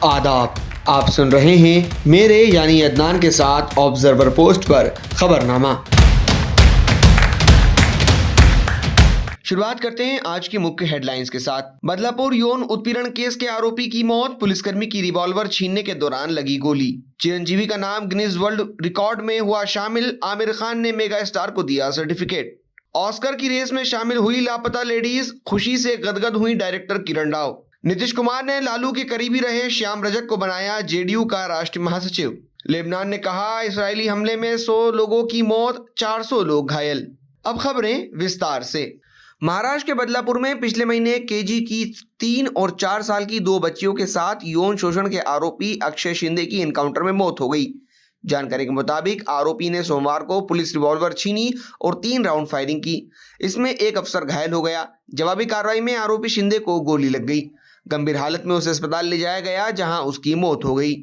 आदाब। आप सुन रहे हैं मेरे यानी अदनान के साथ ऑब्जर्वर पोस्ट पर खबरनामा। शुरुआत करते हैं आज की मुख्य हेडलाइंस के साथ। बदलापुर यौन उत्पीड़न केस के आरोपी की मौत, पुलिसकर्मी की रिवॉल्वर छीनने के दौरान लगी गोली। चिरंजीवी का नाम गिनीज वर्ल्ड रिकॉर्ड में हुआ शामिल, आमिर खान ने मेगा स्टार को दिया सर्टिफिकेट। ऑस्कर की रेस में शामिल हुई लापता लेडीज, खुशी से गदगद हुई डायरेक्टर किरण राव। नीतीश कुमार ने लालू के करीबी रहे श्याम रजक को बनाया जेडीयू का राष्ट्रीय महासचिव। लेबनान ने कहा इजरायली हमले में 100 लोगों की मौत, 400 लोग घायल। अब खबरें विस्तार से। महाराष्ट्र के बदलापुर में पिछले महीने केजी की 3 और 4 साल की 2 बच्चियों के साथ यौन शोषण के आरोपी अक्षय शिंदे की एनकाउंटर में मौत हो गई। जानकारी के मुताबिक आरोपी ने सोमवार को पुलिस रिवॉल्वर छीनी और 3 राउंड फायरिंग की। इसमें एक अफसर घायल हो गया। जवाबी कार्रवाई में आरोपी शिंदे को गोली लग गई। गंभीर हालत में उसे अस्पताल ले जाया गया, जहां उसकी मौत हो गई।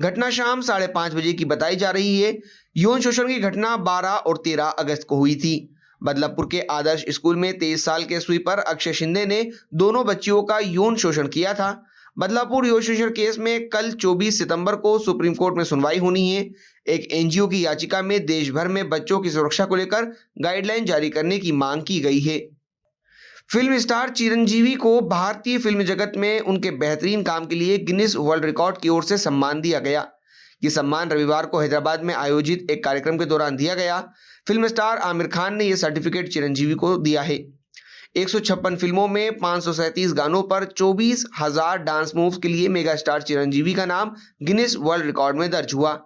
घटना शाम 5:30 बजे की बताई जा रही है। यौन शोषण की घटना 12 और 13 अगस्त को हुई थी। बदलापुर के आदर्श स्कूल में 23 साल के स्वीपर अक्षय शिंदे ने दोनों बच्चियों का यौन शोषण किया था। बदलापुर यौन शोषण केस में कल 24 सितंबर को सुप्रीम कोर्ट में सुनवाई होनी है। एक एनजीओ की याचिका में देश भर में बच्चों की सुरक्षा को लेकर गाइडलाइन जारी करने की मांग की गई है। फिल्म स्टार चिरंजीवी को भारतीय फिल्म जगत में उनके बेहतरीन काम के लिए गिनीज वर्ल्ड रिकॉर्ड की ओर से सम्मान दिया गया। ये सम्मान रविवार को हैदराबाद में आयोजित एक कार्यक्रम के दौरान दिया गया। फिल्म स्टार आमिर खान ने यह सर्टिफिकेट चिरंजीवी को दिया है। 156 फिल्मों में 537 गानों पर 24,000 डांस मूव्स के लिए मेगा स्टार चिरंजीवी का नाम गिनीज वर्ल्ड रिकॉर्ड में दर्ज हुआ।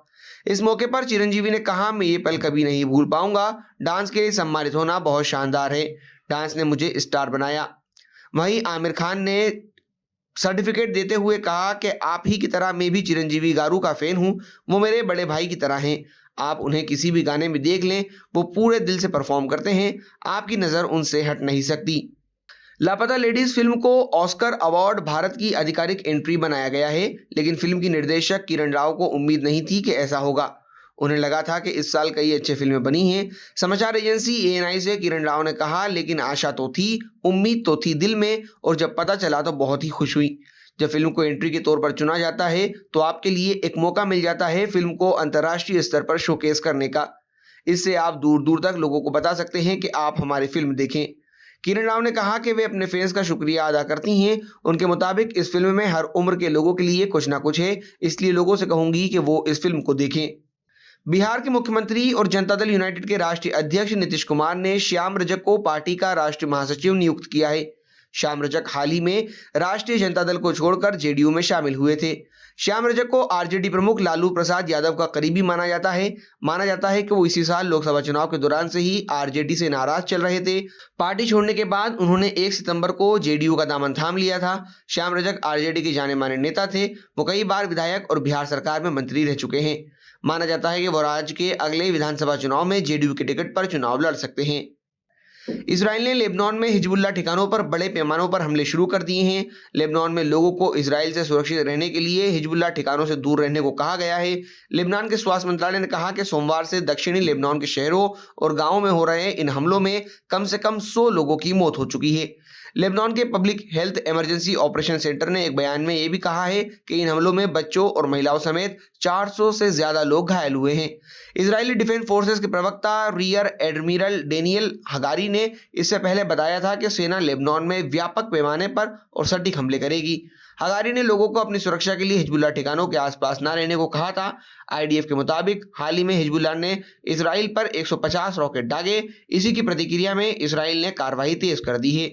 इस मौके पर चिरंजीवी ने कहा, मैं ये पल कभी नहीं भूल पाऊंगा। डांस के लिए सम्मानित होना बहुत शानदार है। डांस ने मुझे स्टार बनाया। वहीं आमिर खान ने सर्टिफिकेट देते हुए कहा कि आप ही की तरह मैं भी चिरंजीवी गारू का फैन हूं। वो मेरे बड़े भाई की तरह हैं। आप उन्हें किसी भी गाने में देख लें, वो पूरे दिल से परफॉर्म करते हैं। आपकी नज़र उनसे हट नहीं सकती। लापता लेडीज फिल्म को ऑस्कर अवार्ड भारत की आधिकारिक एंट्री बनाया गया है, लेकिन फिल्म की निर्देशक किरण राव को उम्मीद नहीं थी कि ऐसा होगा। उन्हें लगा था कि इस साल कई अच्छी फिल्में बनी हैं। समाचार एजेंसी एएनआई से किरण राव ने कहा, लेकिन आशा तो थी, उम्मीद तो थी दिल में, और जब पता चला तो बहुत ही खुश हुई। जब फिल्म को एंट्री के तौर पर चुना जाता है तो आपके लिए एक मौका मिल जाता है फिल्म को अंतर्राष्ट्रीय स्तर पर शोकेस करने का। इससे आप दूर दूर तक लोगों को बता सकते हैं कि आप हमारी फिल्म देखें। किरण राव ने कहा कि वे अपने फैंस का शुक्रिया अदा करती हैं। उनके मुताबिक इस फिल्म में हर उम्र के लोगों के लिए कुछ ना कुछ है, इसलिए लोगों से कहूंगी कि वो इस फिल्म को देखें। बिहार के मुख्यमंत्री और जनता दल यूनाइटेड के राष्ट्रीय अध्यक्ष नीतीश कुमार ने श्याम रजक को पार्टी का राष्ट्रीय महासचिव नियुक्त किया है। श्याम रजक हाल ही में राष्ट्रीय जनता दल को छोड़कर जेडीयू में शामिल हुए थे। श्याम रजक को आरजेडी प्रमुख लालू प्रसाद यादव का करीबी माना जाता है। कि वो इसी साल लोकसभा चुनाव के दौरान से ही आरजेडी से नाराज चल रहे थे। पार्टी छोड़ने के बाद उन्होंने 1 सितंबर को जेडीयू का दामन थाम लिया था। श्याम रजक आरजेडी के जाने माने नेता थे। वो कई बार विधायक और बिहार सरकार में मंत्री रह चुके हैं। माना जाता है कि वो राज्य के अगले विधानसभा चुनाव में जेडीयू के टिकट पर चुनाव लड़ सकते हैं। इजराइल ने लेबनान में हिजबुल्लाह ठिकानों पर बड़े पैमानों पर हमले शुरू कर दिए हैं। लेबनान में लोगों को इजराइल से सुरक्षित रहने के लिए हिजबुल्लाह ठिकानों से दूर रहने को कहा गया है। लेबनान के स्वास्थ्य मंत्रालय ने कहा कि सोमवार से दक्षिणी लेबनान के शहरों और गांवों में हो रहे इन हमलों में कम से कम 100 लोगों की मौत हो चुकी है। लेबनान के public health emergency operation centre ने एक बयान में यह भी कहा है कि इन हमलों में बच्चों और महिलाओं समेत 400 से ज्यादा लोग घायल हुए हैं। इजरायली डिफेंस फोर्सेस के प्रवक्ता रियर एडमिरल डेनियल हगारी ने इससे पहले बताया था कि सेना लेबनान में व्यापक पैमाने पर और सटीक हमले करेगी। हगारी ने लोगों को अपनी सुरक्षा के लिए हिजबुल्लाह ठिकानों के आसपास न रहने को कहा था। आईडीएफ के मुताबिक हाल ही में हिजबुल्लाह ने इजराइल पर 150 रॉकेट दागे। इसी की प्रतिक्रिया में इजराइल ने कार्रवाई तेज कर दी है।